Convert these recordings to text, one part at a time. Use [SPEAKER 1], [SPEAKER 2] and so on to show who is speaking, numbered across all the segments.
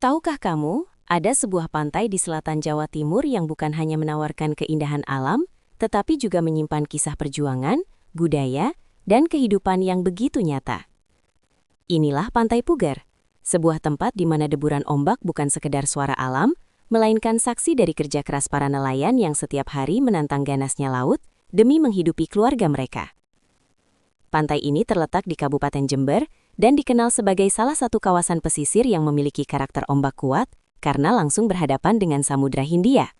[SPEAKER 1] Tahukah kamu, ada sebuah pantai di selatan Jawa Timur yang bukan hanya menawarkan keindahan alam, tetapi juga menyimpan kisah perjuangan, budaya, dan kehidupan yang begitu nyata. Inilah Pantai Puger, sebuah tempat di mana deburan ombak bukan sekedar suara alam, melainkan saksi dari kerja keras para nelayan yang setiap hari menantang ganasnya laut demi menghidupi keluarga mereka. Pantai ini terletak di Kabupaten Jember dan dikenal sebagai salah satu kawasan pesisir yang memiliki karakter ombak kuat karena langsung berhadapan dengan Samudra Hindia.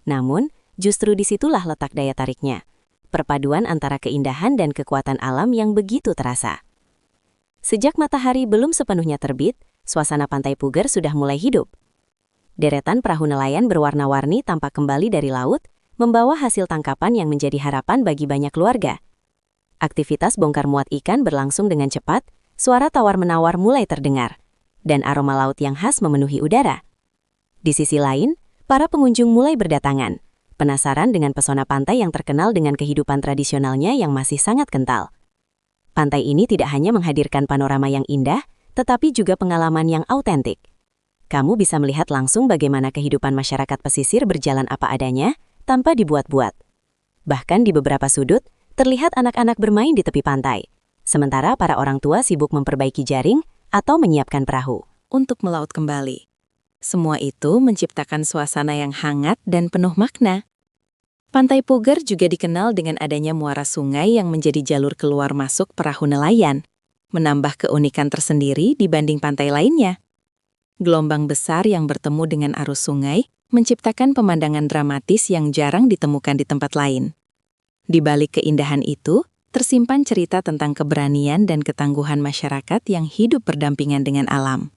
[SPEAKER 1] Namun, justru disitulah letak daya tariknya, perpaduan antara keindahan dan kekuatan alam yang begitu terasa. Sejak matahari belum sepenuhnya terbit, suasana Pantai Puger sudah mulai hidup. Deretan perahu nelayan berwarna-warni tampak kembali dari laut, membawa hasil tangkapan yang menjadi harapan bagi banyak keluarga. Aktivitas bongkar muat ikan berlangsung dengan cepat, suara tawar-menawar mulai terdengar, dan aroma laut yang khas memenuhi udara. Di sisi lain, para pengunjung mulai berdatangan, penasaran dengan pesona pantai yang terkenal dengan kehidupan tradisionalnya yang masih sangat kental. Pantai ini tidak hanya menghadirkan panorama yang indah, tetapi juga pengalaman yang autentik. Kamu bisa melihat langsung bagaimana kehidupan masyarakat pesisir berjalan apa adanya, tanpa dibuat-buat. Bahkan di beberapa sudut, terlihat anak-anak bermain di tepi pantai, sementara para orang tua sibuk memperbaiki jaring atau menyiapkan perahu untuk melaut kembali. Semua itu menciptakan suasana yang hangat dan penuh makna. Pantai Puger juga dikenal dengan adanya muara sungai yang menjadi jalur keluar masuk perahu nelayan, menambah keunikan tersendiri dibanding pantai lainnya. Gelombang besar yang bertemu dengan arus sungai menciptakan pemandangan dramatis yang jarang ditemukan di tempat lain. Di balik keindahan itu, tersimpan cerita tentang keberanian dan ketangguhan masyarakat yang hidup berdampingan dengan alam.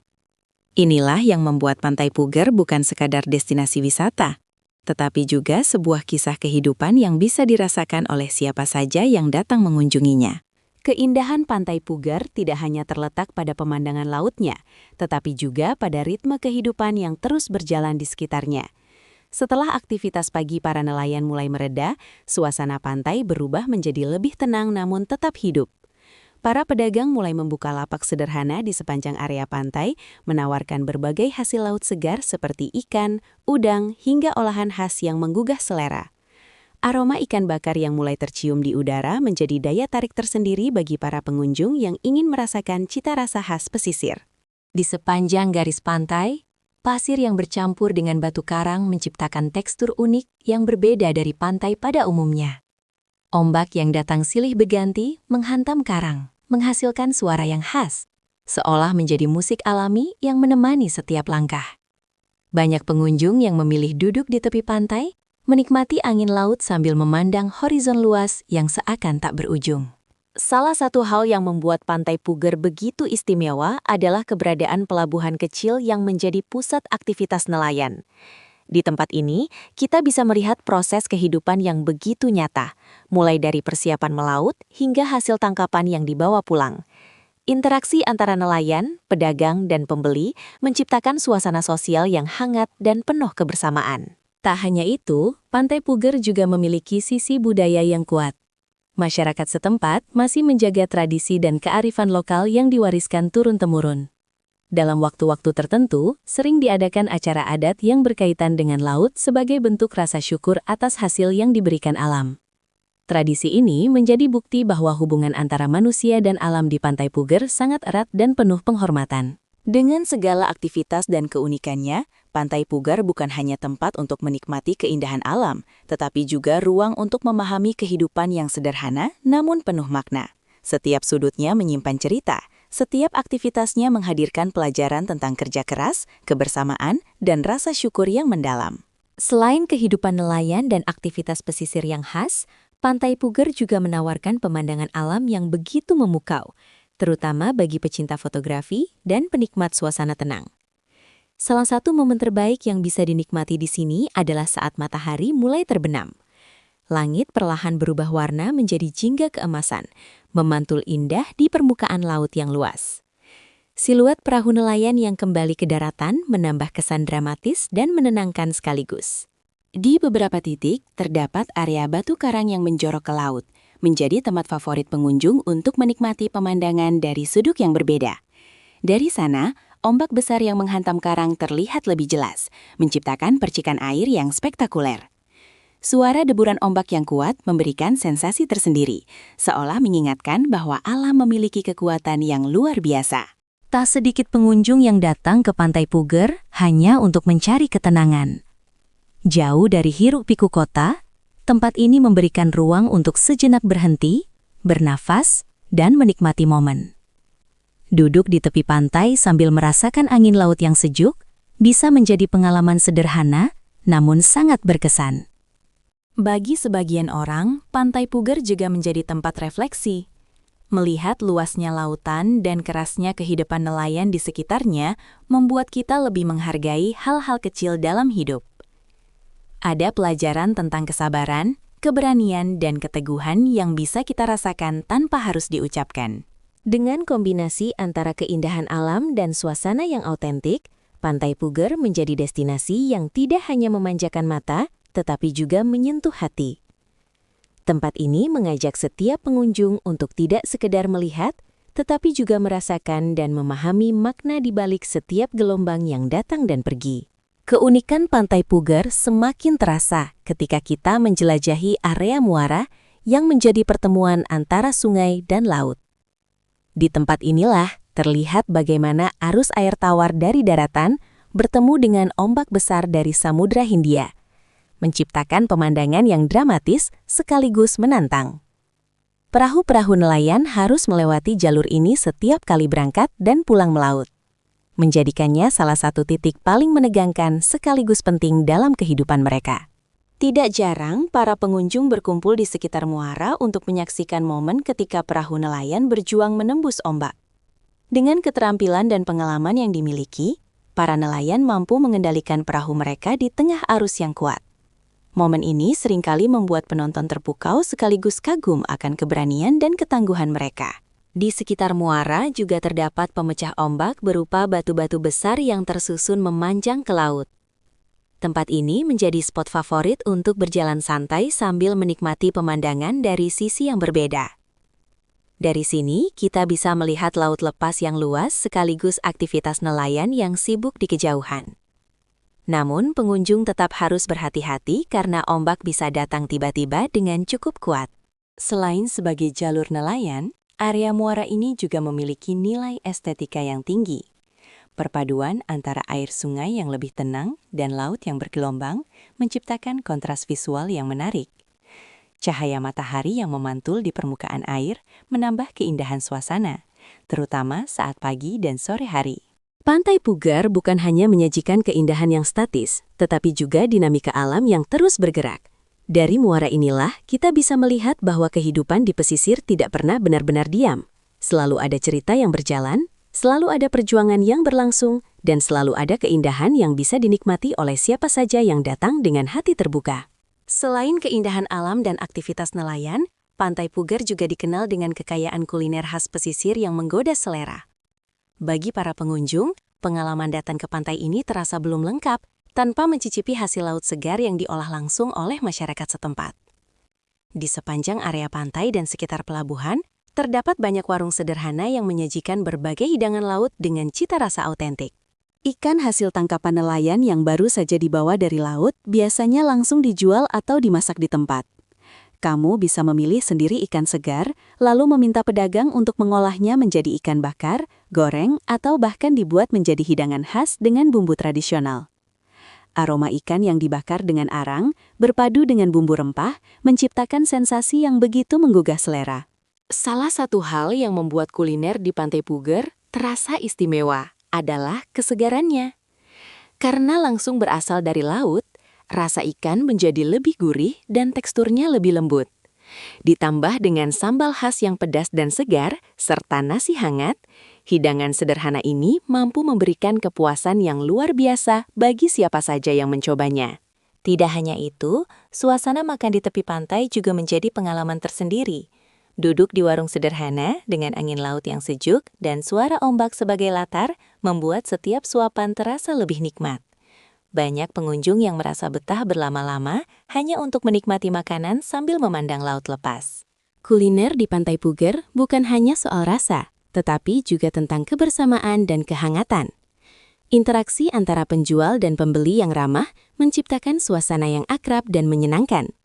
[SPEAKER 1] Inilah yang membuat Pantai Puger bukan sekadar destinasi wisata, tetapi juga sebuah kisah kehidupan yang bisa dirasakan oleh siapa saja yang datang mengunjunginya. Keindahan Pantai Puger tidak hanya terletak pada pemandangan lautnya, tetapi juga pada ritme kehidupan yang terus berjalan di sekitarnya. Setelah aktivitas pagi para nelayan mulai mereda, suasana pantai berubah menjadi lebih tenang namun tetap hidup. Para pedagang mulai membuka lapak sederhana di sepanjang area pantai, menawarkan berbagai hasil laut segar seperti ikan, udang, hingga olahan khas yang menggugah selera. Aroma ikan bakar yang mulai tercium di udara menjadi daya tarik tersendiri bagi para pengunjung yang ingin merasakan cita rasa khas pesisir. Di sepanjang garis pantai, pasir yang bercampur dengan batu karang menciptakan tekstur unik yang berbeda dari pantai pada umumnya. Ombak yang datang silih berganti menghantam karang, menghasilkan suara yang khas, seolah menjadi musik alami yang menemani setiap langkah. Banyak pengunjung yang memilih duduk di tepi pantai, menikmati angin laut sambil memandang horizon luas yang seakan tak berujung. Salah satu hal yang membuat Pantai Puger begitu istimewa adalah keberadaan pelabuhan kecil yang menjadi pusat aktivitas nelayan. Di tempat ini, kita bisa melihat proses kehidupan yang begitu nyata, mulai dari persiapan melaut hingga hasil tangkapan yang dibawa pulang. Interaksi antara nelayan, pedagang, dan pembeli menciptakan suasana sosial yang hangat dan penuh kebersamaan. Tak hanya itu, Pantai Puger juga memiliki sisi budaya yang kuat. Masyarakat setempat masih menjaga tradisi dan kearifan lokal yang diwariskan turun-temurun. Dalam waktu-waktu tertentu, sering diadakan acara adat yang berkaitan dengan laut sebagai bentuk rasa syukur atas hasil yang diberikan alam. Tradisi ini menjadi bukti bahwa hubungan antara manusia dan alam di Pantai Puger sangat erat dan penuh penghormatan. Dengan segala aktivitas dan keunikannya, Pantai Puger bukan hanya tempat untuk menikmati keindahan alam, tetapi juga ruang untuk memahami kehidupan yang sederhana namun penuh makna. Setiap sudutnya menyimpan cerita, setiap aktivitasnya menghadirkan pelajaran tentang kerja keras, kebersamaan, dan rasa syukur yang mendalam. Selain kehidupan nelayan dan aktivitas pesisir yang khas, Pantai Puger juga menawarkan pemandangan alam yang begitu memukau, terutama bagi pecinta fotografi dan penikmat suasana tenang. Salah satu momen terbaik yang bisa dinikmati di sini adalah saat matahari mulai terbenam. Langit perlahan berubah warna menjadi jingga keemasan, memantul indah di permukaan laut yang luas. Siluet perahu nelayan yang kembali ke daratan menambah kesan dramatis dan menenangkan sekaligus. Di beberapa titik, terdapat area batu karang yang menjorok ke laut, menjadi tempat favorit pengunjung untuk menikmati pemandangan dari sudut yang berbeda. Dari sana, ombak besar yang menghantam karang terlihat lebih jelas, menciptakan percikan air yang spektakuler. Suara deburan ombak yang kuat memberikan sensasi tersendiri, seolah mengingatkan bahwa alam memiliki kekuatan yang luar biasa. Tak sedikit pengunjung yang datang ke Pantai Puger hanya untuk mencari ketenangan. Jauh dari hiruk-pikuk kota, tempat ini memberikan ruang untuk sejenak berhenti, bernafas, dan menikmati momen. Duduk di tepi pantai sambil merasakan angin laut yang sejuk bisa menjadi pengalaman sederhana namun sangat berkesan. Bagi sebagian orang, Pantai Puger juga menjadi tempat refleksi. Melihat luasnya lautan dan kerasnya kehidupan nelayan di sekitarnya membuat kita lebih menghargai hal-hal kecil dalam hidup. Ada pelajaran tentang kesabaran, keberanian, dan keteguhan yang bisa kita rasakan tanpa harus diucapkan. Dengan kombinasi antara keindahan alam dan suasana yang autentik, Pantai Puger menjadi destinasi yang tidak hanya memanjakan mata, tetapi juga menyentuh hati. Tempat ini mengajak setiap pengunjung untuk tidak sekedar melihat, tetapi juga merasakan dan memahami makna di balik setiap gelombang yang datang dan pergi. Keunikan Pantai Puger semakin terasa ketika kita menjelajahi area muara yang menjadi pertemuan antara sungai dan laut. Di tempat inilah terlihat bagaimana arus air tawar dari daratan bertemu dengan ombak besar dari Samudra Hindia, menciptakan pemandangan yang dramatis sekaligus menantang. Perahu-perahu nelayan harus melewati jalur ini setiap kali berangkat dan pulang melaut, menjadikannya salah satu titik paling menegangkan sekaligus penting dalam kehidupan mereka. Tidak jarang, para pengunjung berkumpul di sekitar muara untuk menyaksikan momen ketika perahu nelayan berjuang menembus ombak. Dengan keterampilan dan pengalaman yang dimiliki, para nelayan mampu mengendalikan perahu mereka di tengah arus yang kuat. Momen ini seringkali membuat penonton terpukau sekaligus kagum akan keberanian dan ketangguhan mereka. Di sekitar muara juga terdapat pemecah ombak berupa batu-batu besar yang tersusun memanjang ke laut. Tempat ini menjadi spot favorit untuk berjalan santai sambil menikmati pemandangan dari sisi yang berbeda. Dari sini, kita bisa melihat laut lepas yang luas sekaligus aktivitas nelayan yang sibuk di kejauhan. Namun, pengunjung tetap harus berhati-hati karena ombak bisa datang tiba-tiba dengan cukup kuat. Selain sebagai jalur nelayan, area muara ini juga memiliki nilai estetika yang tinggi. Perpaduan antara air sungai yang lebih tenang dan laut yang bergelombang menciptakan kontras visual yang menarik. Cahaya matahari yang memantul di permukaan air menambah keindahan suasana, terutama saat pagi dan sore hari. Pantai Puger bukan hanya menyajikan keindahan yang statis, tetapi juga dinamika alam yang terus bergerak. Dari muara inilah, kita bisa melihat bahwa kehidupan di pesisir tidak pernah benar-benar diam. Selalu ada cerita yang berjalan, selalu ada perjuangan yang berlangsung, dan selalu ada keindahan yang bisa dinikmati oleh siapa saja yang datang dengan hati terbuka. Selain keindahan alam dan aktivitas nelayan, Pantai Puger juga dikenal dengan kekayaan kuliner khas pesisir yang menggoda selera. Bagi para pengunjung, pengalaman datang ke pantai ini terasa belum lengkap tanpa mencicipi hasil laut segar yang diolah langsung oleh masyarakat setempat. Di sepanjang area pantai dan sekitar pelabuhan, terdapat banyak warung sederhana yang menyajikan berbagai hidangan laut dengan cita rasa autentik. Ikan hasil tangkapan nelayan yang baru saja dibawa dari laut biasanya langsung dijual atau dimasak di tempat. Kamu bisa memilih sendiri ikan segar, lalu meminta pedagang untuk mengolahnya menjadi ikan bakar, goreng, atau bahkan dibuat menjadi hidangan khas dengan bumbu tradisional. Aroma ikan yang dibakar dengan arang, berpadu dengan bumbu rempah, menciptakan sensasi yang begitu menggugah selera. Salah satu hal yang membuat kuliner di Pantai Puger terasa istimewa adalah kesegarannya. Karena langsung berasal dari laut, rasa ikan menjadi lebih gurih dan teksturnya lebih lembut. Ditambah dengan sambal khas yang pedas dan segar, serta nasi hangat, hidangan sederhana ini mampu memberikan kepuasan yang luar biasa bagi siapa saja yang mencobanya. Tidak hanya itu, suasana makan di tepi pantai juga menjadi pengalaman tersendiri. Duduk di warung sederhana dengan angin laut yang sejuk dan suara ombak sebagai latar membuat setiap suapan terasa lebih nikmat. Banyak pengunjung yang merasa betah berlama-lama hanya untuk menikmati makanan sambil memandang laut lepas. Kuliner di Pantai Puger bukan hanya soal rasa, tetapi juga tentang kebersamaan dan kehangatan. Interaksi antara penjual dan pembeli yang ramah menciptakan suasana yang akrab dan menyenangkan.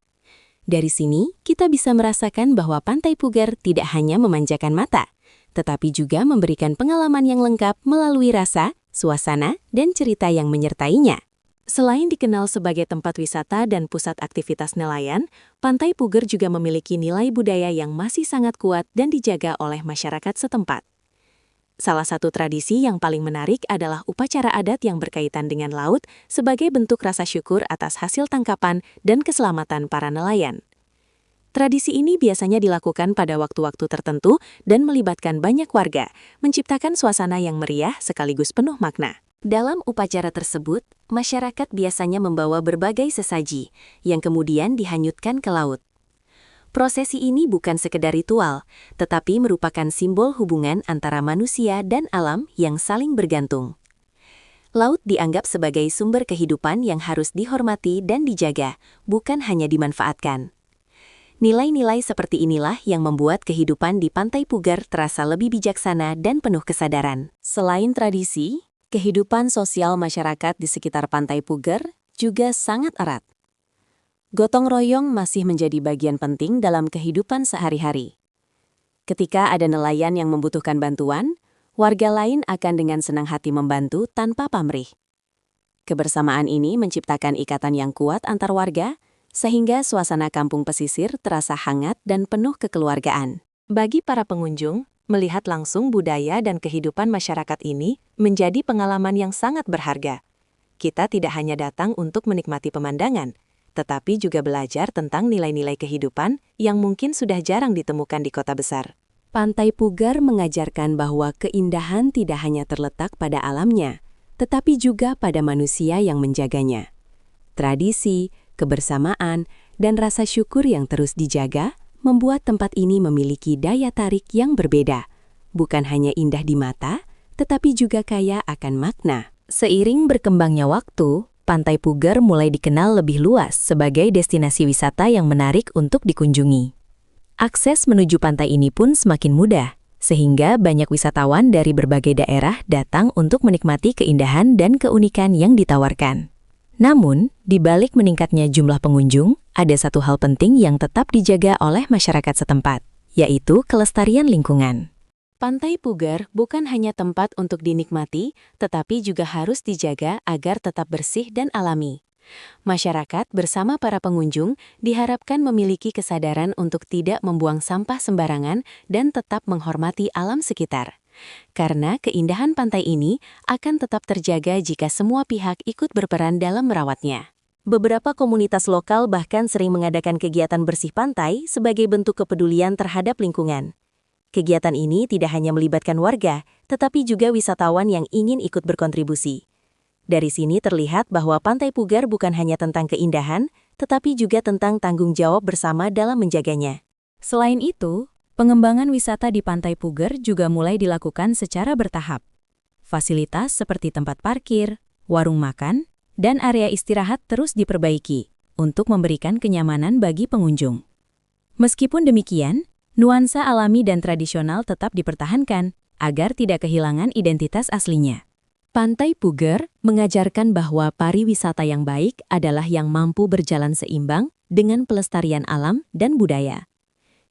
[SPEAKER 1] Dari sini, kita bisa merasakan bahwa Pantai Pugar tidak hanya memanjakan mata, tetapi juga memberikan pengalaman yang lengkap melalui rasa, suasana, dan cerita yang menyertainya. Selain dikenal sebagai tempat wisata dan pusat aktivitas nelayan, Pantai Pugar juga memiliki nilai budaya yang masih sangat kuat dan dijaga oleh masyarakat setempat. Salah satu tradisi yang paling menarik adalah upacara adat yang berkaitan dengan laut sebagai bentuk rasa syukur atas hasil tangkapan dan keselamatan para nelayan. Tradisi ini biasanya dilakukan pada waktu-waktu tertentu dan melibatkan banyak warga, menciptakan suasana yang meriah sekaligus penuh makna. Dalam upacara tersebut, masyarakat biasanya membawa berbagai sesaji yang kemudian dihanyutkan ke laut. Prosesi ini bukan sekedar ritual, tetapi merupakan simbol hubungan antara manusia dan alam yang saling bergantung. Laut dianggap sebagai sumber kehidupan yang harus dihormati dan dijaga, bukan hanya dimanfaatkan. Nilai-nilai seperti inilah yang membuat kehidupan di Pantai Pugar terasa lebih bijaksana dan penuh kesadaran. Selain tradisi, kehidupan sosial masyarakat di sekitar Pantai Pugar juga sangat erat. Gotong royong masih menjadi bagian penting dalam kehidupan sehari-hari. Ketika ada nelayan yang membutuhkan bantuan, warga lain akan dengan senang hati membantu tanpa pamrih. Kebersamaan ini menciptakan ikatan yang kuat antar warga, sehingga suasana kampung pesisir terasa hangat dan penuh kekeluargaan. Bagi para pengunjung, melihat langsung budaya dan kehidupan masyarakat ini menjadi pengalaman yang sangat berharga. Kita tidak hanya datang untuk menikmati pemandangan, tetapi juga belajar tentang nilai-nilai kehidupan yang mungkin sudah jarang ditemukan di kota besar. Pantai Pugar mengajarkan bahwa keindahan tidak hanya terletak pada alamnya, tetapi juga pada manusia yang menjaganya. Tradisi, kebersamaan, dan rasa syukur yang terus dijaga membuat tempat ini memiliki daya tarik yang berbeda. Bukan hanya indah di mata, tetapi juga kaya akan makna. Seiring berkembangnya waktu, Pantai Pugar mulai dikenal lebih luas sebagai destinasi wisata yang menarik untuk dikunjungi. Akses menuju pantai ini pun semakin mudah, sehingga banyak wisatawan dari berbagai daerah datang untuk menikmati keindahan dan keunikan yang ditawarkan. Namun, di balik meningkatnya jumlah pengunjung, ada satu hal penting yang tetap dijaga oleh masyarakat setempat, yaitu kelestarian lingkungan. Pantai Pugar bukan hanya tempat untuk dinikmati, tetapi juga harus dijaga agar tetap bersih dan alami. Masyarakat bersama para pengunjung diharapkan memiliki kesadaran untuk tidak membuang sampah sembarangan dan tetap menghormati alam sekitar. Karena keindahan pantai ini akan tetap terjaga jika semua pihak ikut berperan dalam merawatnya. Beberapa komunitas lokal bahkan sering mengadakan kegiatan bersih pantai sebagai bentuk kepedulian terhadap lingkungan. Kegiatan ini tidak hanya melibatkan warga, tetapi juga wisatawan yang ingin ikut berkontribusi. Dari sini terlihat bahwa Pantai Pugar bukan hanya tentang keindahan, tetapi juga tentang tanggung jawab bersama dalam menjaganya. Selain itu, pengembangan wisata di Pantai Pugar juga mulai dilakukan secara bertahap. Fasilitas seperti tempat parkir, warung makan, dan area istirahat terus diperbaiki untuk memberikan kenyamanan bagi pengunjung. Meskipun demikian, nuansa alami dan tradisional tetap dipertahankan agar tidak kehilangan identitas aslinya. Pantai Pugar mengajarkan bahwa pariwisata yang baik adalah yang mampu berjalan seimbang dengan pelestarian alam dan budaya.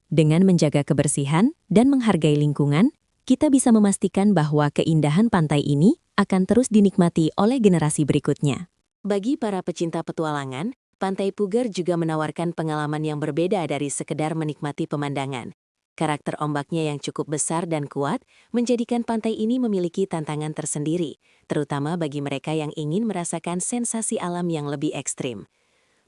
[SPEAKER 1] Dengan menjaga kebersihan dan menghargai lingkungan, kita bisa memastikan bahwa keindahan pantai ini akan terus dinikmati oleh generasi berikutnya. Bagi para pecinta petualangan, Pantai Pugar juga menawarkan pengalaman yang berbeda dari sekedar menikmati pemandangan. Karakter ombaknya yang cukup besar dan kuat menjadikan pantai ini memiliki tantangan tersendiri, terutama bagi mereka yang ingin merasakan sensasi alam yang lebih ekstrim.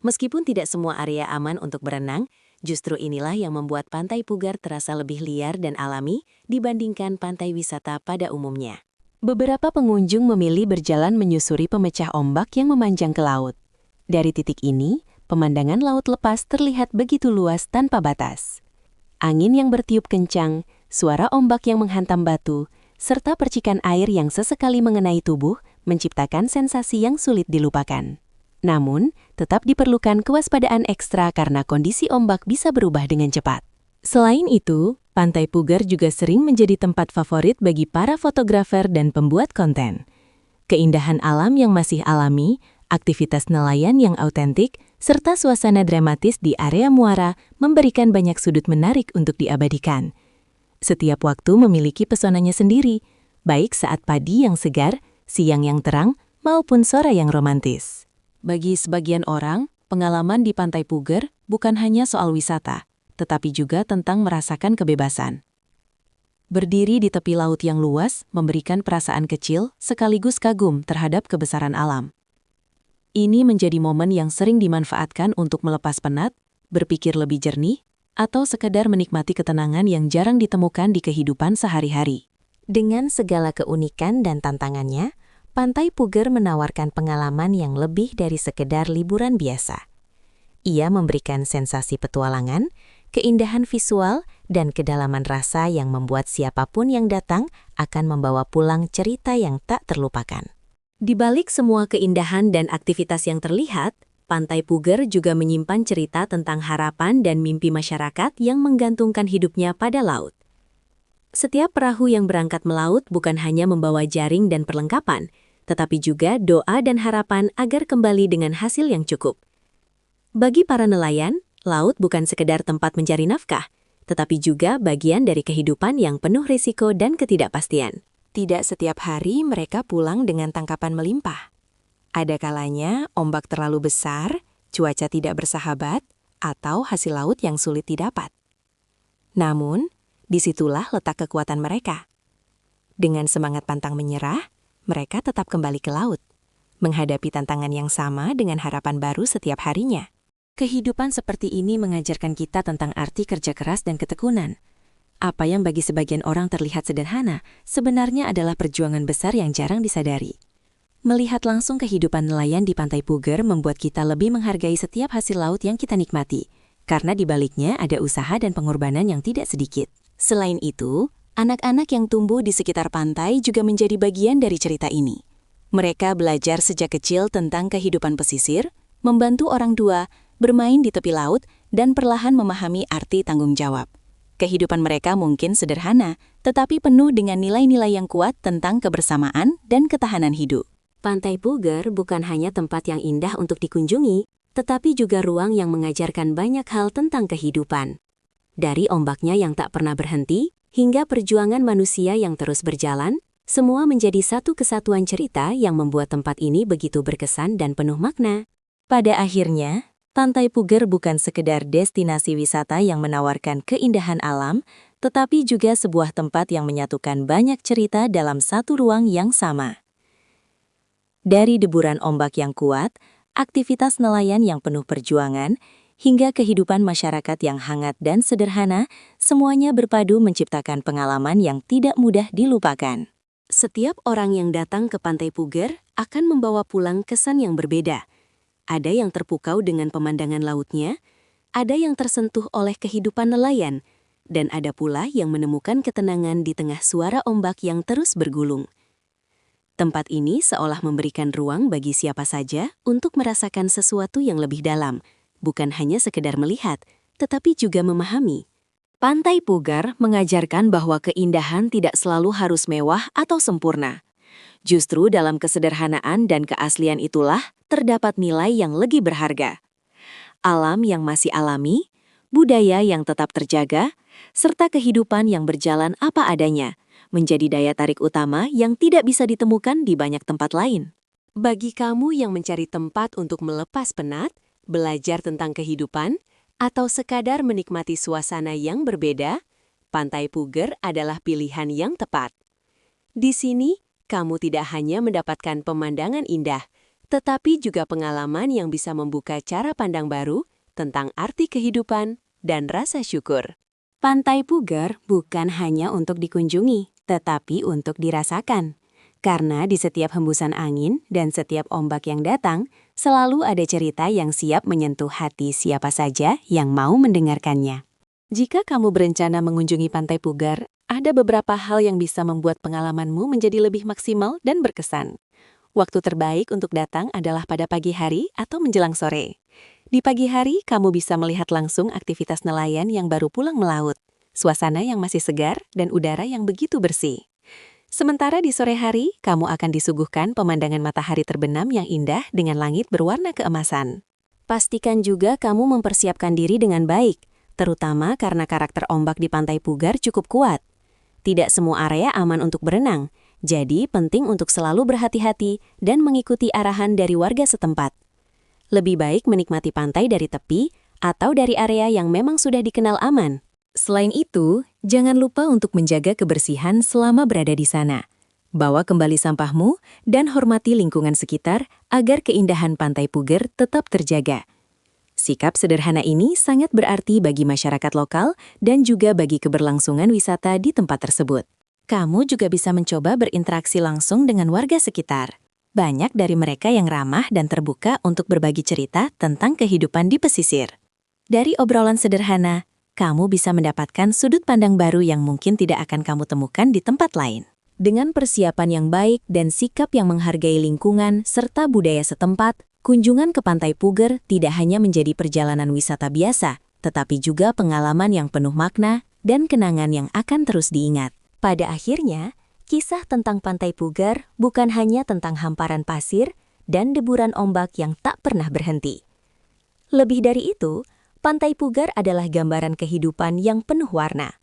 [SPEAKER 1] Meskipun tidak semua area aman untuk berenang, justru inilah yang membuat Pantai Pugar terasa lebih liar dan alami dibandingkan pantai wisata pada umumnya. Beberapa pengunjung memilih berjalan menyusuri pemecah ombak yang memanjang ke laut. Dari titik ini, pemandangan laut lepas terlihat begitu luas tanpa batas. Angin yang bertiup kencang, suara ombak yang menghantam batu, serta percikan air yang sesekali mengenai tubuh menciptakan sensasi yang sulit dilupakan. Namun, tetap diperlukan kewaspadaan ekstra karena kondisi ombak bisa berubah dengan cepat. Selain itu, Pantai Pugar juga sering menjadi tempat favorit bagi para fotografer dan pembuat konten. Keindahan alam yang masih alami, aktivitas nelayan yang autentik, serta suasana dramatis di area muara memberikan banyak sudut menarik untuk diabadikan. Setiap waktu memiliki pesonanya sendiri, baik saat padi yang segar, siang yang terang, maupun sore yang romantis. Bagi sebagian orang, pengalaman di Pantai Puger bukan hanya soal wisata, tetapi juga tentang merasakan kebebasan. Berdiri di tepi laut yang luas memberikan perasaan kecil sekaligus kagum terhadap kebesaran alam. Ini menjadi momen yang sering dimanfaatkan untuk melepas penat, berpikir lebih jernih, atau sekadar menikmati ketenangan yang jarang ditemukan di kehidupan sehari-hari. Dengan segala keunikan dan tantangannya, Pantai Puger menawarkan pengalaman yang lebih dari sekedar liburan biasa. Ia memberikan sensasi petualangan, keindahan visual, dan kedalaman rasa yang membuat siapapun yang datang akan membawa pulang cerita yang tak terlupakan. Di balik semua keindahan dan aktivitas yang terlihat, Pantai Puger juga menyimpan cerita tentang harapan dan mimpi masyarakat yang menggantungkan hidupnya pada laut. Setiap perahu yang berangkat melaut bukan hanya membawa jaring dan perlengkapan, tetapi juga doa dan harapan agar kembali dengan hasil yang cukup. Bagi para nelayan, laut bukan sekedar tempat mencari nafkah, tetapi juga bagian dari kehidupan yang penuh risiko dan ketidakpastian. Tidak setiap hari mereka pulang dengan tangkapan melimpah. Ada kalanya ombak terlalu besar, cuaca tidak bersahabat, atau hasil laut yang sulit didapat. Namun, disitulah letak kekuatan mereka. Dengan semangat pantang menyerah, mereka tetap kembali ke laut, menghadapi tantangan yang sama dengan harapan baru setiap harinya. Kehidupan seperti ini mengajarkan kita tentang arti kerja keras dan ketekunan. Apa yang bagi sebagian orang terlihat sederhana, sebenarnya adalah perjuangan besar yang jarang disadari. Melihat langsung kehidupan nelayan di Pantai Puger membuat kita lebih menghargai setiap hasil laut yang kita nikmati, karena di baliknya ada usaha dan pengorbanan yang tidak sedikit. Selain itu, anak-anak yang tumbuh di sekitar pantai juga menjadi bagian dari cerita ini. Mereka belajar sejak kecil tentang kehidupan pesisir, membantu orang tua, bermain di tepi laut, dan perlahan memahami arti tanggung jawab. Kehidupan mereka mungkin sederhana, tetapi penuh dengan nilai-nilai yang kuat tentang kebersamaan dan ketahanan hidup. Pantai Puger bukan hanya tempat yang indah untuk dikunjungi, tetapi juga ruang yang mengajarkan banyak hal tentang kehidupan. Dari ombaknya yang tak pernah berhenti, hingga perjuangan manusia yang terus berjalan, semua menjadi satu kesatuan cerita yang membuat tempat ini begitu berkesan dan penuh makna. Pada akhirnya, Pantai Puger bukan sekedar destinasi wisata yang menawarkan keindahan alam, tetapi juga sebuah tempat yang menyatukan banyak cerita dalam satu ruang yang sama. Dari deburan ombak yang kuat, aktivitas nelayan yang penuh perjuangan, hingga kehidupan masyarakat yang hangat dan sederhana, semuanya berpadu menciptakan pengalaman yang tidak mudah dilupakan. Setiap orang yang datang ke Pantai Puger akan membawa pulang kesan yang berbeda. Ada yang terpukau dengan pemandangan lautnya, ada yang tersentuh oleh kehidupan nelayan, dan ada pula yang menemukan ketenangan di tengah suara ombak yang terus bergulung. Tempat ini seolah memberikan ruang bagi siapa saja untuk merasakan sesuatu yang lebih dalam, bukan hanya sekedar melihat, tetapi juga memahami. Pantai Puger mengajarkan bahwa keindahan tidak selalu harus mewah atau sempurna. Justru dalam kesederhanaan dan keaslian itulah terdapat nilai yang lebih berharga. Alam yang masih alami, budaya yang tetap terjaga, serta kehidupan yang berjalan apa adanya, menjadi daya tarik utama yang tidak bisa ditemukan di banyak tempat lain. Bagi kamu yang mencari tempat untuk melepas penat, belajar tentang kehidupan, atau sekadar menikmati suasana yang berbeda, Pantai Puger adalah pilihan yang tepat. Di sini, kamu tidak hanya mendapatkan pemandangan indah, tetapi juga pengalaman yang bisa membuka cara pandang baru tentang arti kehidupan dan rasa syukur. Pantai Puger bukan hanya untuk dikunjungi, tetapi untuk dirasakan. Karena di setiap hembusan angin dan setiap ombak yang datang, selalu ada cerita yang siap menyentuh hati siapa saja yang mau mendengarkannya. Jika kamu berencana mengunjungi Pantai Puger, ada beberapa hal yang bisa membuat pengalamanmu menjadi lebih maksimal dan berkesan. Waktu terbaik untuk datang adalah pada pagi hari atau menjelang sore. Di pagi hari, kamu bisa melihat langsung aktivitas nelayan yang baru pulang melaut, suasana yang masih segar, dan udara yang begitu bersih. Sementara di sore hari, kamu akan disuguhkan pemandangan matahari terbenam yang indah dengan langit berwarna keemasan. Pastikan juga kamu mempersiapkan diri dengan baik, terutama karena karakter ombak di Pantai Pugar cukup kuat. Tidak semua area aman untuk berenang, jadi penting untuk selalu berhati-hati dan mengikuti arahan dari warga setempat. Lebih baik menikmati pantai dari tepi atau dari area yang memang sudah dikenal aman. Selain itu, jangan lupa untuk menjaga kebersihan selama berada di sana. Bawa kembali sampahmu dan hormati lingkungan sekitar agar keindahan Pantai Pugar tetap terjaga. Sikap sederhana ini sangat berarti bagi masyarakat lokal dan juga bagi keberlangsungan wisata di tempat tersebut. Kamu juga bisa mencoba berinteraksi langsung dengan warga sekitar. Banyak dari mereka yang ramah dan terbuka untuk berbagi cerita tentang kehidupan di pesisir. Dari obrolan sederhana, kamu bisa mendapatkan sudut pandang baru yang mungkin tidak akan kamu temukan di tempat lain. Dengan persiapan yang baik dan sikap yang menghargai lingkungan serta budaya setempat, kunjungan ke Pantai Pugar tidak hanya menjadi perjalanan wisata biasa, tetapi juga pengalaman yang penuh makna dan kenangan yang akan terus diingat. Pada akhirnya, kisah tentang Pantai Pugar bukan hanya tentang hamparan pasir dan deburan ombak yang tak pernah berhenti. Lebih dari itu, Pantai Pugar adalah gambaran kehidupan yang penuh warna.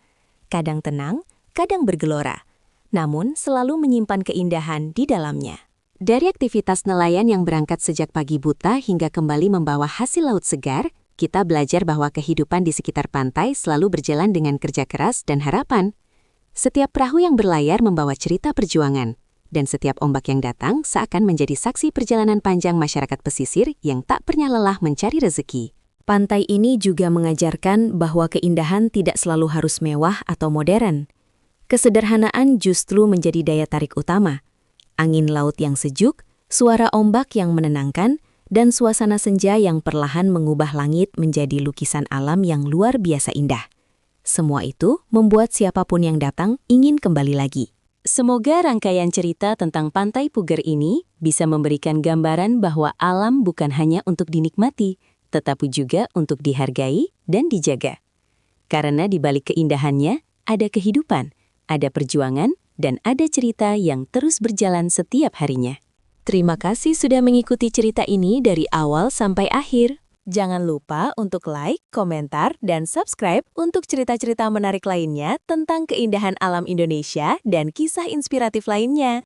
[SPEAKER 1] Kadang tenang, kadang bergelora, namun selalu menyimpan keindahan di dalamnya. Dari aktivitas nelayan yang berangkat sejak pagi buta hingga kembali membawa hasil laut segar, kita belajar bahwa kehidupan di sekitar pantai selalu berjalan dengan kerja keras dan harapan. Setiap perahu yang berlayar membawa cerita perjuangan, dan setiap ombak yang datang seakan menjadi saksi perjalanan panjang masyarakat pesisir yang tak pernah lelah mencari rezeki. Pantai ini juga mengajarkan bahwa keindahan tidak selalu harus mewah atau modern. Kesederhanaan justru menjadi daya tarik utama. Angin laut yang sejuk, suara ombak yang menenangkan, dan suasana senja yang perlahan mengubah langit menjadi lukisan alam yang luar biasa indah. Semua itu membuat siapapun yang datang ingin kembali lagi. Semoga rangkaian cerita tentang Pantai Pugar ini bisa memberikan gambaran bahwa alam bukan hanya untuk dinikmati, tetapi juga untuk dihargai dan dijaga. Karena di balik keindahannya, ada kehidupan, ada perjuangan, dan ada cerita yang terus berjalan setiap harinya. Terima kasih sudah mengikuti cerita ini dari awal sampai akhir. Jangan lupa untuk like, komentar, dan subscribe untuk cerita-cerita menarik lainnya tentang keindahan alam Indonesia dan kisah inspiratif lainnya.